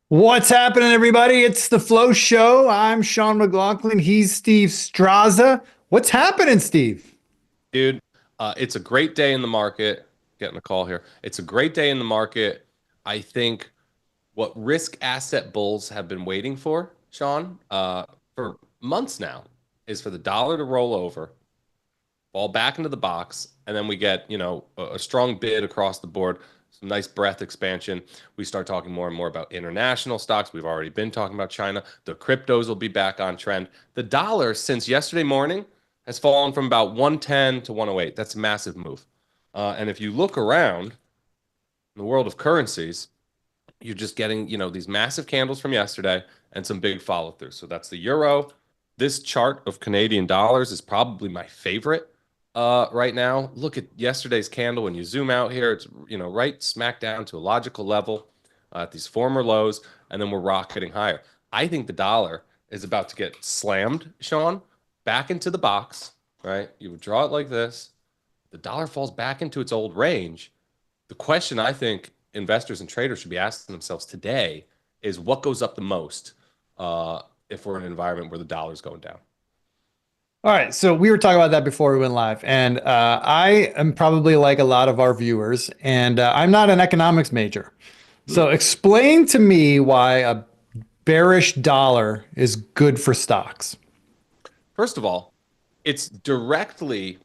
What's happening, everybody? It's the Flow Show. I'm Sean McLaughlin. He's Steve Straza. What's happening, Steve? Dude, it's a great day in the market. Getting a call here. It's a great day in the market. I think what risk asset bulls have been waiting for, Sean, for months now, is for the dollar to roll over, fall back into the box, and then we get, a strong bid across the board, some nice breadth expansion. We start talking more and more about international stocks. We've already been talking about China. The cryptos will be back on trend. The dollar, since yesterday morning, has fallen from about 110 to 108. That's a massive move. And if you look around in the world of currencies, you're just getting, these massive candles from yesterday and some big follow through. So that's the euro. This chart of Canadian dollars is probably my favorite right now. Look at yesterday's candle. When you zoom out here, it's, right smack down to a logical level at these former lows, and then we're rocketing higher. I think the dollar is about to get slammed, Sean, back into the box, right? You would draw it like this. The dollar falls back into its old range. The question I think investors and traders should be asking themselves today is what goes up the most if we're in an environment where the dollar's going down. All right, so we were talking about that before we went live, and I am probably like a lot of our viewers, and I'm not an economics major. So explain to me why a bearish dollar is good for stocks. First of all, it's directly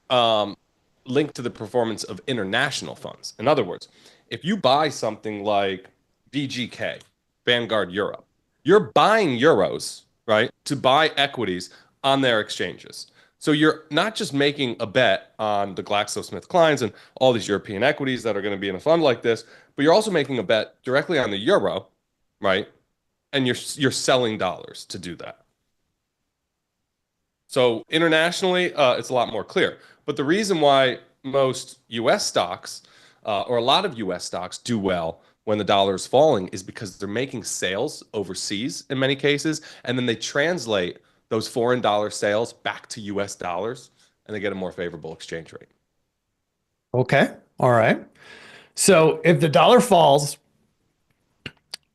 linked to the performance of international funds. In other words, if you buy something like VGK, Vanguard Europe, you're buying euros, right, to buy equities on their exchanges. So you're not just making a bet on the GlaxoSmithKlines and all these European equities that are going to be in a fund like this, but you're also making a bet directly on the euro, right? And you're selling dollars to do that. So internationally, it's a lot more clear. But the reason why most U.S. stocks or a lot of U.S. stocks do well when the dollar is falling is because they're making sales overseas in many cases, and then they translate those foreign dollar sales back to U.S. dollars, and they get a more favorable exchange rate. Okay, all right. So if the dollar falls,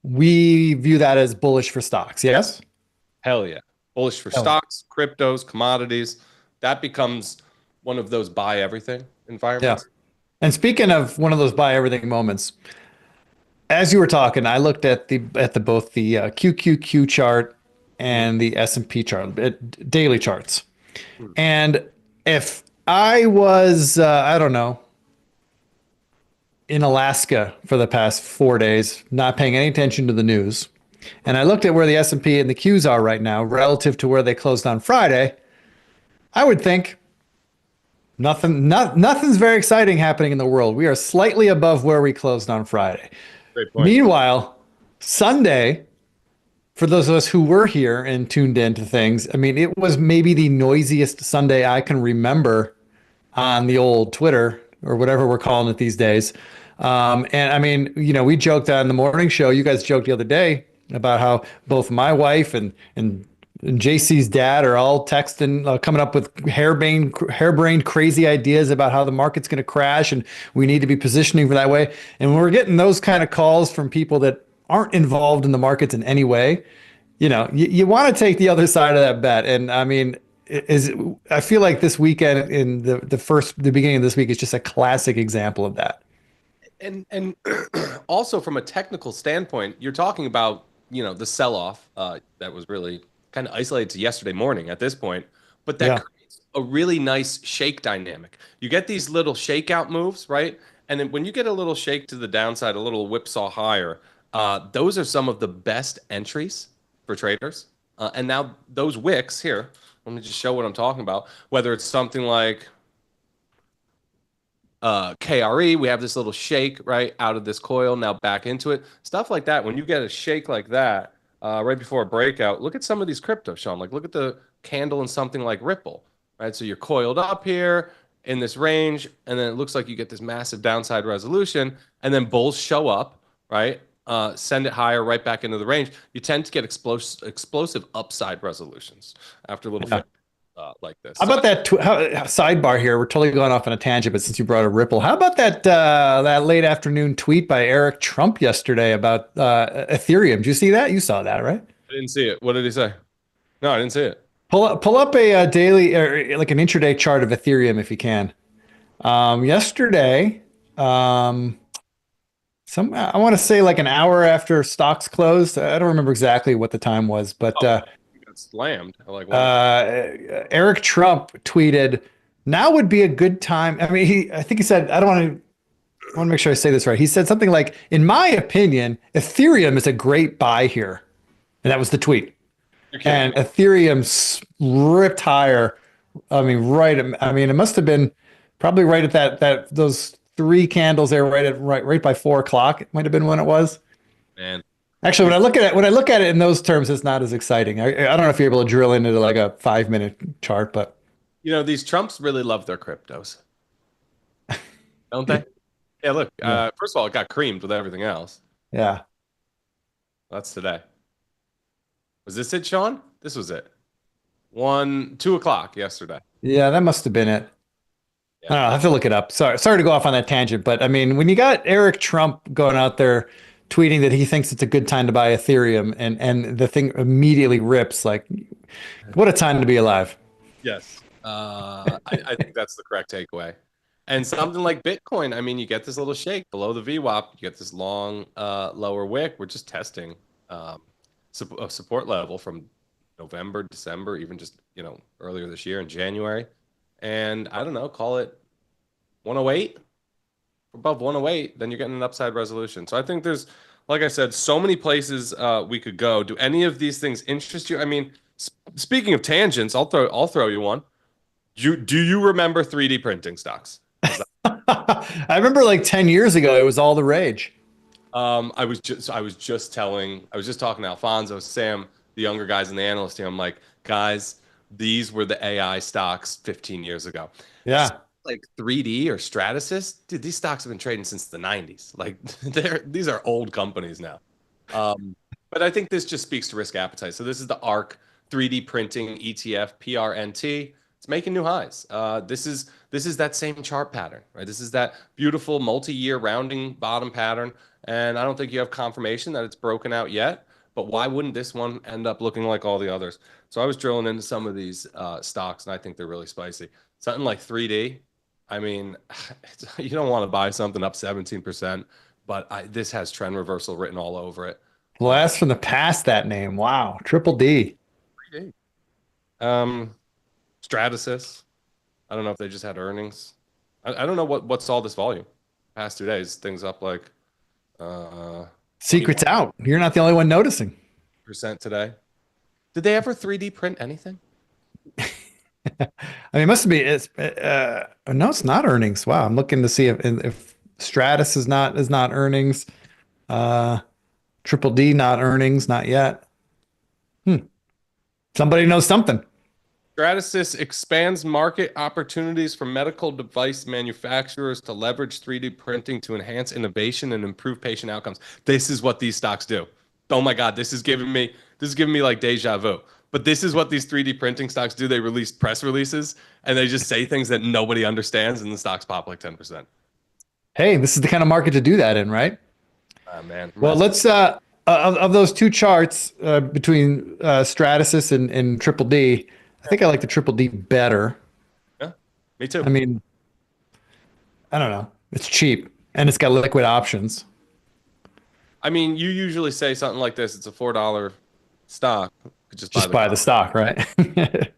we view that as bullish for stocks, yes? Hell yeah. Bullish for Hell yeah. stocks, cryptos, commodities. That becomes one of those buy everything Yeah. environments. And speaking of one of those buy everything moments, as you were talking, I looked at the both the QQQ chart Mhm. and the S&P chart, daily charts. Mhm. And if I was, I don't know, in Alaska for the past 4 days, not paying any attention to the news, and I looked at where the S&P and the Qs are right now relative to where they closed on Friday, I would think nothing's very exciting happening in the world. We are slightly above where we closed on Friday. Great point. Meanwhile, Sunday, for those of us who were here and tuned into things, I mean, it was maybe the noisiest Sunday I can remember on the old Twitter or whatever we're calling it these days. And I mean, we joked on the morning show. You guys joked the other day about how both my wife and JC's dad are all texting, coming up with harebrained, crazy ideas about how the market's going to crash, and we need to be positioning for that way. And when we're getting those kind of calls from people that aren't involved in the markets in any way, you want to take the other side of that bet. And I mean, I feel like this weekend in the beginning of this week is just a classic example of that. And also from a technical standpoint, you're talking about, the sell-off that was really kind of isolated to yesterday morning at this point, but that Yeah. creates a really nice shake dynamic. You get these little shakeout moves, right? And then when you get a little shake to the downside, a little whipsaw higher, those are some of the best entries for traders. And now those wicks here, let me just show what I'm talking about. Whether it's something like KRE, we have this little shake right out of this coil, now back into it. Stuff like that. When you get a shake like that right before a breakout, look at some of these crypto, Sean. Like look at the candle in something like Ripple, right? So you're coiled up here in this range, and then it looks like you get this massive downside resolution, and then bulls show up, right? Send it higher right back into the range. You tend to get explosive upside resolutions after little Yeah. like this. How So about that sidebar here? We're totally going off on a tangent, but since you brought a Ripple, how about that late afternoon tweet by Eric Trump yesterday about Ethereum? Did you see that? You saw that, right? I didn't see it. What did he say? No, I didn't see it. Pull up a, daily or like an intraday chart of Ethereum if you can. Yesterday, um, I want to say like an hour after stocks closed. I don't remember exactly what the time was, but Oh, he got slammed at like one. Eric Trump tweeted, "Now would be a good time." I mean, I think he said, I want to make sure I say this right. He said something like, "In my opinion, Ethereum is a great buy here," and that was the tweet. You're kidding And me. Ethereum ripped higher. I mean, right. I mean, it must have been probably right at those three candles there, right by 4 o'clock. It might have been when it was. Man. Actually, when I look at it in those terms, it's not as exciting. I don't know if you're able to drill into like a 5 minute chart, but You know, these Trumps really love their cryptos, don't they? Yeah, look, yeah, first of all, it got creamed with everything else. yeah, That's today. Was this it, Sean? This was it. 2 o'clock yesterday. yeah, that must have been it. I Yeah. don't know. I have to look it up. Sorry to go off on that tangent, but I mean, when you got Eric Trump going out there tweeting that he thinks it's a good time to buy Ethereum, and the thing immediately rips, like, what a time to be alive. Yes. I think that's the correct takeaway. And something like Bitcoin, I mean, you get this little shake below the VWAP, you get this long lower wick. We're just testing a support level from November, December, even just, earlier this year in January. And I don't know, call it 108. Above 108, then you're getting an upside resolution. So I think there's, like I said, so many places we could go. Do any of these things interest you? I mean, speaking of tangents, I'll throw you one. Do you remember 3D printing stocks? How's that? I remember like 10 years ago, it was all the rage. I was just talking to Alfonso, Sam, the younger guys in the analyst team. I'm like, guys, these were the AI stocks 15 years ago. Yeah. Like 3D or Stratasys, dude, these stocks have been trading since the 90s. Like these are old companies now. But I think this just speaks to risk appetite. So this is the ARC 3D printing ETF PRNT. It's making new highs. This is that same chart pattern, right? This is that beautiful multi-year rounding bottom pattern. And I don't think you have confirmation that it's broken out yet. But why wouldn't this one end up looking like all the others? So I was drilling into some of these stocks, and I think they're really spicy. Something like 3D. I mean, you don't want to buy something up 17%, but this has trend reversal written all over it. Blast from the past, that name. Wow. Triple D. 3D. Um, Stratasys. I don't know if they just had earnings. I don't know what's all this volume. Past 2 days, things up like Secret's out. You're not the only one noticing. 21% today. Did they ever 3D print anything? I mean, it must be. No, it's not earnings. Wow, I'm looking to see if Stratus is not earnings. Uh, Triple D not earnings, not yet. Hmm. Somebody knows something. Stratasys expands market opportunities for medical device manufacturers to leverage 3D printing to enhance innovation and improve patient outcomes. This is what these stocks do. Oh my God, this is giving me like deja vu. But this is what these 3D printing stocks do. They release press releases and they just say things that nobody understands and the stocks pop like 10%. Hey, this is the kind of market to do that in, right? Ah, man, Well, reminds me. let's of those two charts between Stratasys and Triple D. I think I like the Triple D better. Yeah, me I too. mean, I don't know. It's cheap and it's got liquid options. I mean, you usually say something like this. It's a $4 stock. You could just buy Just the buy the common. stock, right?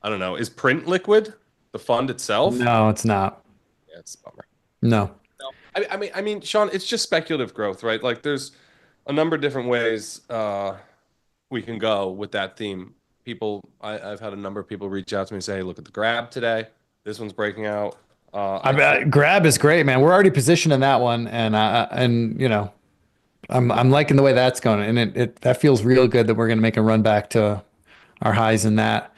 I don't know. Is print liquid the fund itself? No, it's not. Yeah, it's a bummer. No. No, I mean, Sean, it's just speculative growth, right? Like, there's a number of different ways we can go with that theme. I've had a number of people reach out to me and say, hey, look at the grab today. This one's breaking out. I I think bet grab is great, man. We're already positioned in that one, and I'm liking the way that's going, and it that feels real good that we're going to make a run back to our highs in that.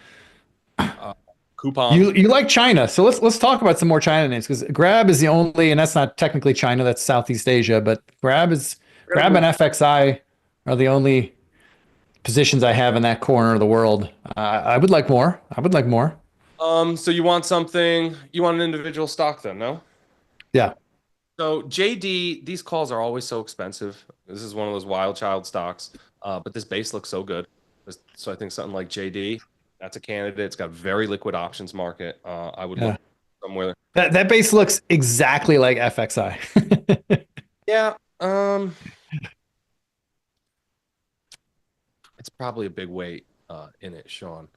uh, coupon. You like China, so let's talk about some more China names because Grab is the only, and that's not technically China, that's Southeast Asia, but We're gonna Grab move. and FXI are the only positions I have in that corner of the world. I would like more. I would like more. So you want something? You want an individual stock then? No. Yeah, So JD, these calls are always so expensive. This is one of those wild child stocks. But this base looks so good. So I think something like JD, that's a candidate. It's got very liquid options market. I would yeah. look somewhere. That base looks exactly like FXI. Yeah. It's probably a big weight in it, Sean.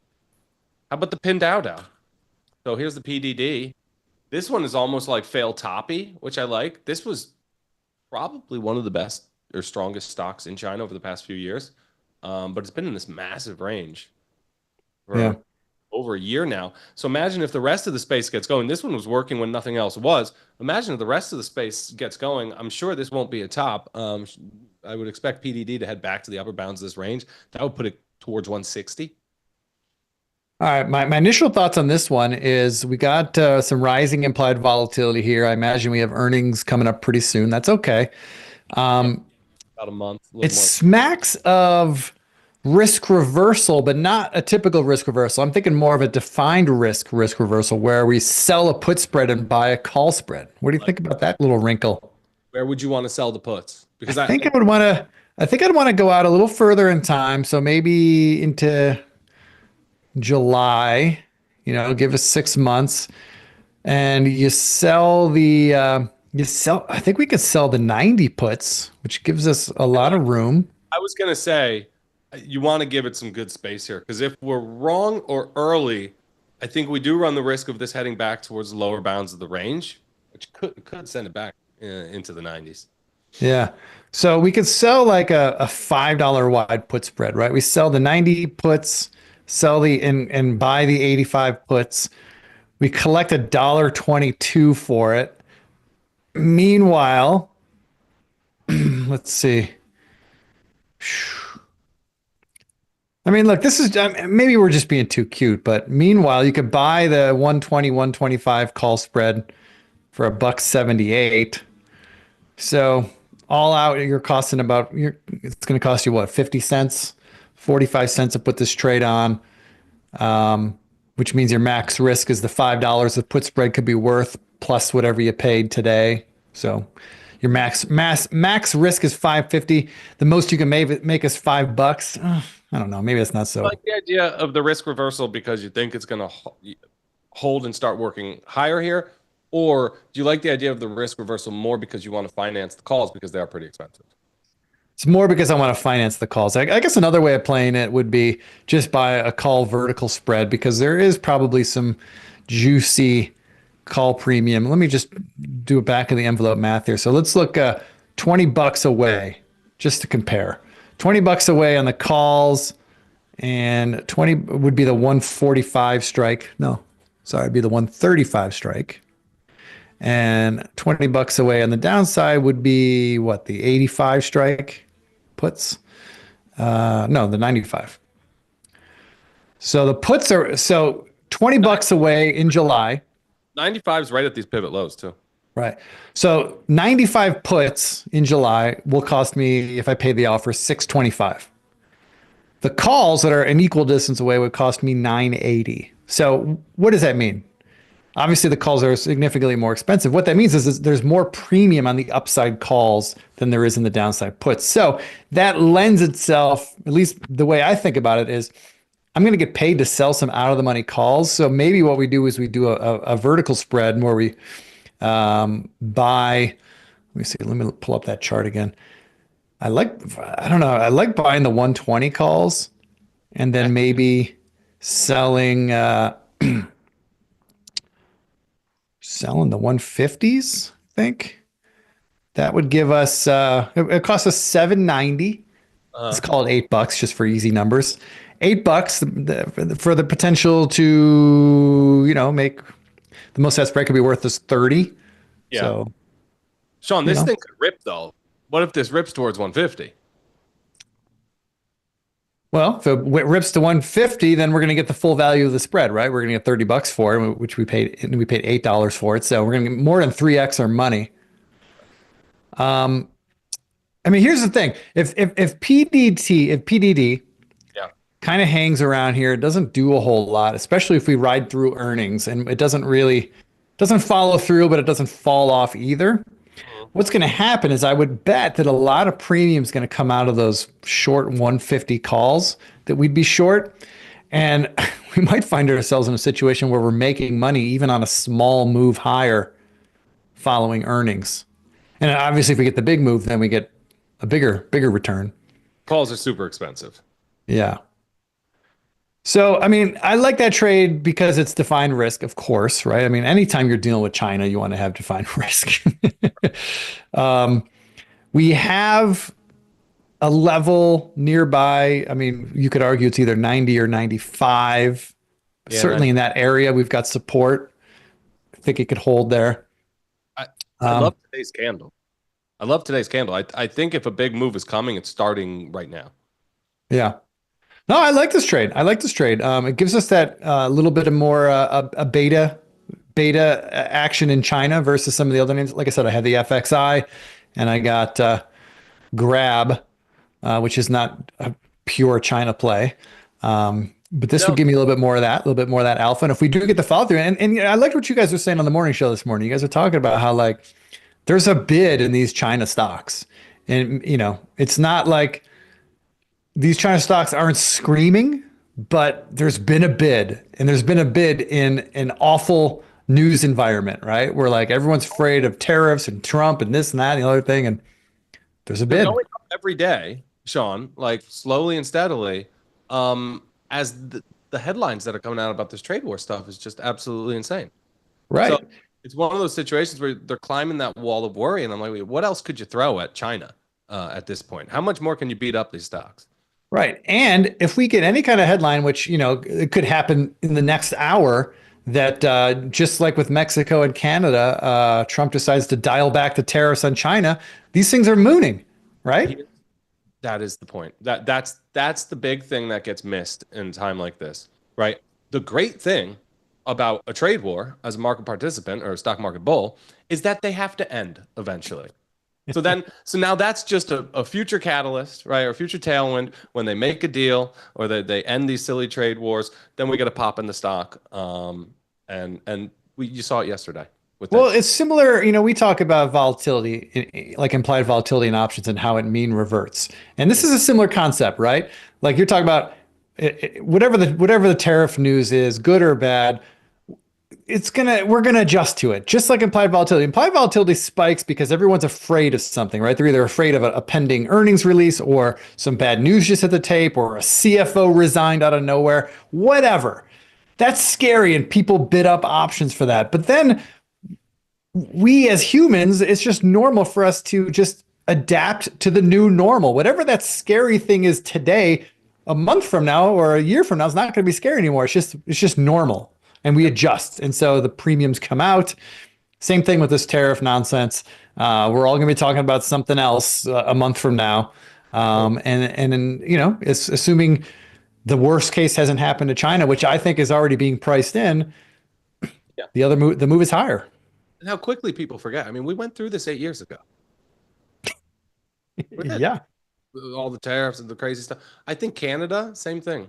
How about the pin Dow Dow? So here's the PDD. This one is almost like fail toppy, which I like. This was probably one of the best or strongest stocks in China over the past few years. But it's been in this massive range Yeah. for over a year now. So imagine if the rest of the space gets going. This one was working when nothing else was. Imagine if the rest of the space gets going. I'm sure this won't be a top. I would expect PDD to head back to the upper bounds of this range. That would put it towards 160. All right. My initial thoughts on this one is we got some rising implied volatility here. I imagine we have earnings coming up pretty soon. That's okay. Yeah, Um, about a month, a it little more. smacks of risk reversal, but not a typical risk reversal. I'm thinking more of a defined risk reversal where we sell a put spread and buy a call spread. What do you Like, think about that little wrinkle? where would you want to sell the puts? I Because think I would want to. I think I'd want to go out a little further in time, so maybe into July. Give us 6 months, and you sell. I think we could sell the 90 puts, which gives us a lot of room. I was gonna say you want to give it some good space here because if we're wrong or early, I think we do run the risk of this heading back towards the lower bounds of the range, which could send it back into the 90s. Yeah. So we could sell like a $5 wide put spread, right? We sell the 90 puts, sell the and buy the 85 puts. We collect $1.22 for it. Meanwhile, let's see. I mean, look, this is maybe we're just being too cute, but meanwhile, you could buy the 120, 125 call spread for a buck 78. So all out, it's going to cost you what, 50 cents, 45 cents to put this trade on, which means your max risk is the $5 the put spread could be worth plus whatever you paid today. So your max risk is 550. The most you can make is $5. I don't know. Maybe that's not I so. like the idea of the risk reversal because you think it's gonna hold and start working higher here, or do you like the idea of the risk reversal more because you want to finance the calls because they are pretty expensive? It's more because I want to finance the calls. I guess another way of playing it would be just buy a call vertical spread because there is probably some juicy call premium. Let me just do a back of the envelope math here. So let's look $20 away just to compare. $20 away on the calls and 20 would be the 145 strike. No, sorry, it'd be the 135 strike. And $20 away on the downside would be what, the 85 strike puts? No, the 95. So the puts are so $20 away in July, 95 is right at these pivot lows too. right? So 95 puts in July will cost me, if I pay the offer, 625. The calls that are an equal distance away would cost me 980. So what does that mean? Obviously, the calls are significantly more expensive. What that means is there's more premium on the upside calls than there is in the downside puts. So that lends itself, at least the way I think about it, is I'm going to get paid to sell some out of the money calls. So maybe what we do is we do a vertical spread where we buy. Let me see. Let me pull up that chart again. I don't know. I like buying the 120 calls and then maybe selling. Selling the 150s, I think. That would give us it costs us 790. Let's Uh, call it $8 just for easy numbers. $8 for the potential to, make the most that spread could be worth is 30. Yeah. So, Sean, you this know, thing could rip though. What if this rips towards 150? well, if it rips to 150, then we're going to get the full value of the spread, right? We're going to get $30 for it, which we paid $8 for it. So we're going to get more than 3x our money. I mean, here's the thing. If PDD Yeah. kind of hangs around here, it doesn't do a whole lot, especially if we ride through earnings and it doesn't follow through, but it doesn't fall off either. Mhm. What's going to happen is I would bet that a lot of premium is going to come out of those short 150 calls that we'd be short. And we might find ourselves in a situation where we're making money even on a small move higher following earnings. And obviously, if we get the big move, then we get a bigger return. Calls are super expensive. Yeah. So, I mean, I like that trade because it's defined risk, of course, right? I mean, anytime you're dealing with China, you want to have defined risk. um, we have a level nearby. I mean, you could argue it's either 90 or 95. Yeah, and Certainly in that area, we've got support. I think it could hold there. I, I love Um, today's candle. I love today's candle. I think if a big move is coming, it's starting right now. yeah. No, I like this trade. I like this trade. It gives us that little bit of more a beta action in China versus some of the other names. Like I said, I had the FXI, and I got Grab, which is not a pure China play. But this would No, give me a little bit more of that, a little bit more of that alpha. And if we do get the follow through, and you know, I liked what you guys were saying on the morning show this morning. You guys are talking about how like there's a bid in these China stocks, and you know, it's not like these China stocks aren't screaming, but there's been a bid, and there's been a bid in an awful news environment, right? Where like everyone's afraid of tariffs and Trump and this and that and the other thing, and there's a they're bid. going up every day, Sean, like slowly and steadily. As the headlines that are coming out about this trade war stuff is just absolutely insane. So Right. it's one of those situations where they're climbing that wall of worry, and I'm like, wait, what else could you throw at China at this point? How much more can you beat up these stocks? Right. And if we get any kind of headline, which, you know, it could happen in the next hour, that just like with Mexico and Canada, Trump decides to dial back the tariffs on China, these things are mooning, right? He- That is the point. That's the big thing that gets missed in a time like this, right? The great thing about a trade war as a market participant or a stock market bull is that they have to end eventually. So now that's just a future catalyst, right? Or future tailwind when they make a deal or they end these silly trade wars, then we get a pop in the stock. And you saw it yesterday with Well, that. it's similar, you know, we talk about volatility, like implied volatility in options and how it mean reverts. And this is a similar concept, right? Like you're talking about whatever the tariff news is, good or bad, we're gonna adjust to it, just like implied volatility. Implied volatility spikes because everyone's afraid of something, right? They're either afraid of a pending earnings release or some bad news just hit the tape or a CFO resigned out of nowhere, whatever. That's scary, and people bid up options for that. But then we as humans, it's just normal for us to just adapt to the new normal. Whatever that scary thing is today, a month from now or a year from now, it's not going to be scary anymore. It's just normal, and we adjust. And so the premiums come out. Same thing with this tariff nonsense. We're all going to be talking about something else a month from now. And you know, it's assuming the worst case hasn't happened to China, which I think is already being priced in. Yeah. The move is higher. And how quickly people forget. I mean, we went through this 8 years ago. We did. Yeah. All the tariffs and the crazy stuff. I think Canada, same thing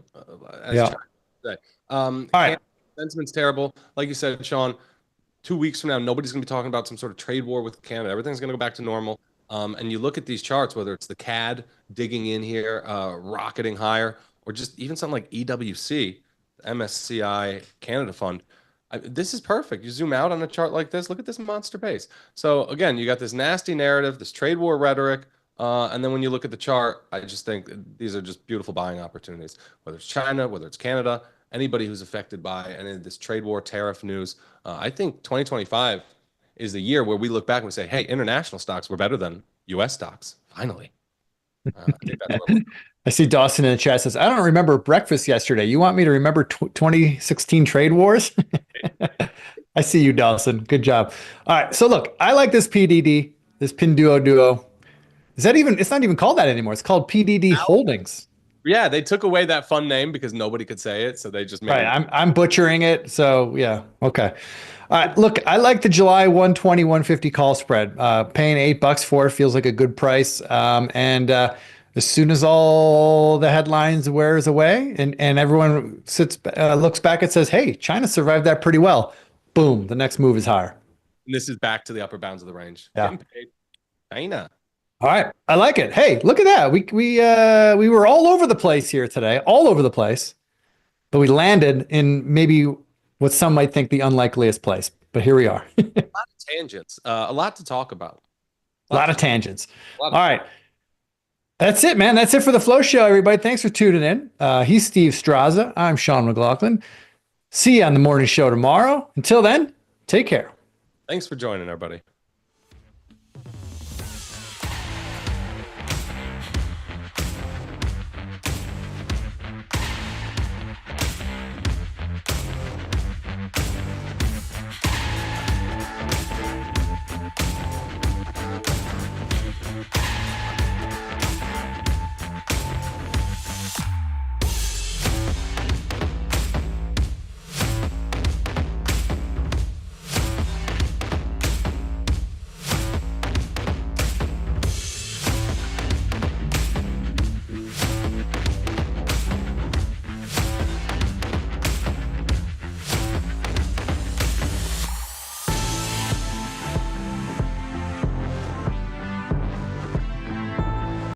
as Yeah. China today. All right. Canada, sentiment's terrible. Like you said, Sean, 2 weeks from now, nobody's going to be talking about some sort of trade war with Canada. Everything's going to go back to normal. And you look at these charts, whether it's the CAD digging in here, rocketing higher, or just even something like EWC, MSCI Canada Fund. This is perfect. You zoom out on a chart like this, look at this monster base. So again, you got this nasty narrative, this trade war rhetoric, and then when you look at the chart, I just think these are just beautiful buying opportunities. Whether it's China, whether it's Canada, anybody who's affected by any of this trade war tariff news, I think 2025 is the year where we look back and we say, "Hey, international stocks were better than U.S. stocks." Finally, I think that's where I see Dawson in the chat says, I don't remember breakfast yesterday. You want me to remember 2016 trade wars? I see you, Dawson. Good job. All right. So look, I like this PDD, this Pinduo Duo. Is that even, it's not even called that anymore. It's called PDD Holdings. Yeah, they took away that fun name because nobody could say it, so they just made Right. it. I'm butchering it. So yeah. Okay. All right. Look, I like the July 120, 150 call spread. Paying $8 for it feels like a good price. And as soon as all the headlines wears away and everyone looks back and says, hey, China survived that pretty well. Boom. The next move is higher. And this is back to the upper bounds of the range. Yeah. Getting paid. China. All right. I like it. Hey, look at that. We were all over the place here today, all over the place, but we landed in maybe what some might think the unlikeliest place. But here we are. A lot of tangents. A lot to talk about. A lot of tangents. A lot All of right. That's it, man. That's it for the Flow Show, everybody. Thanks for tuning in. He's Steve Straza. I'm Sean McLaughlin. See you on the morning show tomorrow. Until then, take care. Thanks for joining, everybody.